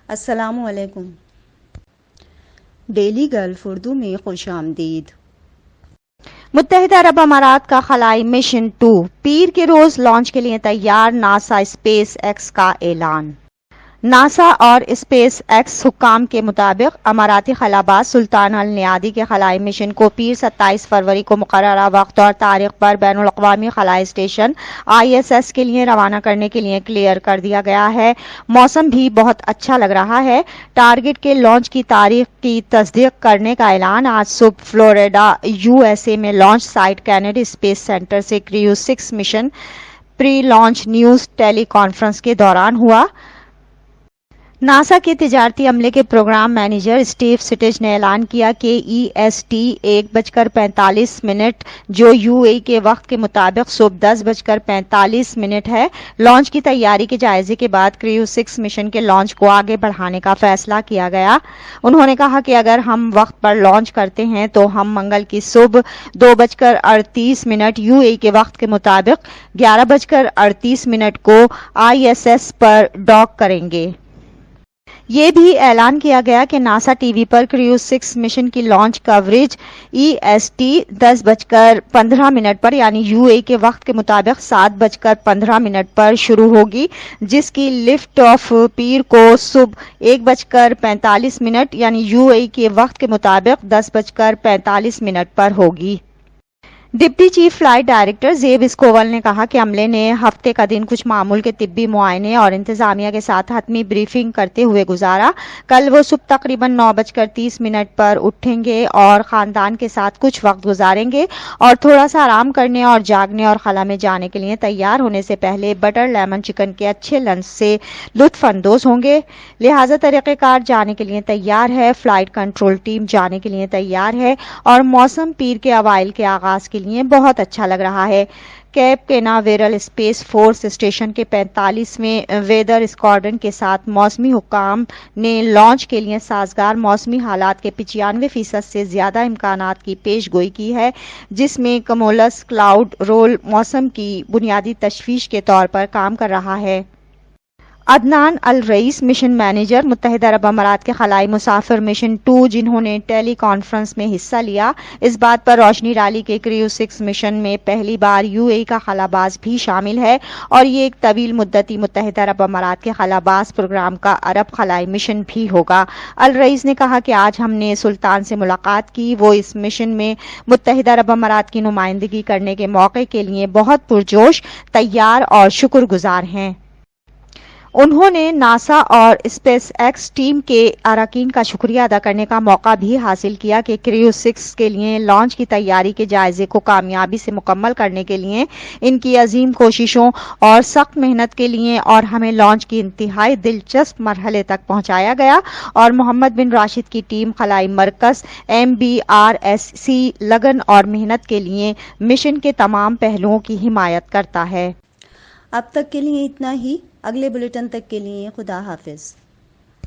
السلام علیکم۔ Daily golf Urdu میں خوش آمدید۔ متحدہ عرب امارات کا خلائی مشن 2 پیر کے روز لانچ کے لیے تیار، ناسا اسپیس ایکس کا اعلان۔ ناسا اور اسپیس ایکس حکام کے مطابق اماراتی خلا باز سلطان النیادی کے خلائی مشن کو پیر 27 فروری کو مقررہ وقت اور تاریخ پر بین الاقوامی خلائی اسٹیشن ISS کے لیے روانہ کرنے کے لیے کلیئر کر دیا گیا ہے۔ موسم بھی بہت اچھا لگ رہا ہے۔ ٹارگٹ کے لانچ کی تاریخ کی تصدیق کرنے کا اعلان آج صبح فلوریڈا USA میں launch site Kennedy Space Center سے crew 6 mission pre launch news teleconference کے دوران ہوا۔ ناسا کے تجارتی عملے کے پروگرام مینیجر اسٹیو سٹیج نے اعلان کیا کہ EST 1:45 جو UAE کے وقت کے مطابق صبح 10:45 ہے، لانچ کی تیاری کے جائزے کے بعد کریو 6 مشن کے لانچ کو آگے بڑھانے کا فیصلہ کیا گیا۔ انہوں نے کہا کہ اگر ہم وقت پر لانچ کرتے ہیں تو ہم منگل کی صبح 2:38 UAE کے وقت کے مطابق 11:38 کو ISS پر ڈاک کریں گے۔ یہ بھی اعلان کیا گیا کہ ناسا ٹی وی پر کریو 6 مشن کی لانچ کوریج EST 10:15 پر یعنی UAE کے وقت کے مطابق 7:15 پر شروع ہوگی، جس کی لفٹ آف پیر کو صبح 1:45 یعنی UAE کے وقت کے مطابق 10:45 پر ہوگی۔ ڈپٹی چیف فلائٹ ڈائریکٹر زیب اسکوول نے کہا کہ عملے نے ہفتے کا دن کچھ معمول کے طبی معائنے اور انتظامیہ کے ساتھ حتمی بریفنگ کرتے ہوئے گزارا۔ کل وہ صبح تقریباً 9:30 پر اٹھیں گے اور خاندان کے ساتھ کچھ وقت گزاریں گے اور تھوڑا سا آرام کرنے اور جاگنے اور خلا میں جانے کے لیے تیار ہونے سے پہلے بٹر لیمن چکن کے اچھے لنچ سے لطف اندوز ہوں گے۔ لہٰذا طریقہ کار جانے کے لیے تیار ہے، فلائٹ کنٹرول ٹیم جانے کے لیے تیار ہے اور موسم پیر کے اوائل کے آغاز کے لیے بہت اچھا لگ رہا ہے۔ کیپ کیناویرل اسپیس فورس اسٹیشن کے 45ویں ویدر اسکواڈرن کے ساتھ موسمی حکام نے لانچ کے لیے سازگار موسمی حالات کے 95% سے زیادہ امکانات کی پیش گوئی کی ہے، جس میں کمولس کلاؤڈ رول موسم کی بنیادی تشویش کے طور پر کام کر رہا ہے۔ عدنان الرئیس مشن مینیجر متحدہ عرب امارات کے خلائی مسافر مشن 2 جنہوں نے ٹیلی کانفرنس میں حصہ لیا، اس بات پر روشنی ڈالی کہ کریو 6 مشن میں پہلی بار UAE کا خلا باز بھی شامل ہے اور یہ ایک طویل مدتی متحدہ عرب امارات کے خلا باز پروگرام کا عرب خلائی مشن بھی ہوگا۔ الرئیس نے کہا کہ آج ہم نے سلطان سے ملاقات کی، وہ اس مشن میں متحدہ عرب امارات کی نمائندگی کرنے کے موقع کے لیے بہت پرجوش، تیار اور شکر گزار ہیں۔ انہوں نے ناسا اور اسپیس ایکس ٹیم کے اراکین کا شکریہ ادا کرنے کا موقع بھی حاصل کیا کہ کریو 6 کے لیے لانچ کی تیاری کے جائزے کو کامیابی سے مکمل کرنے کے لیے ان کی عظیم کوششوں اور سخت محنت کے لیے اور ہمیں لانچ کی انتہائی دلچسپ مرحلے تک پہنچایا گیا اور محمد بن راشد کی ٹیم خلائی مرکز MBRSC لگن اور محنت کے لیے مشن کے تمام پہلوؤں کی حمایت کرتا ہے۔ اب تک کے لیے اتنا ہی۔ اگلے بلیٹن تک کے لیے خدا حافظ۔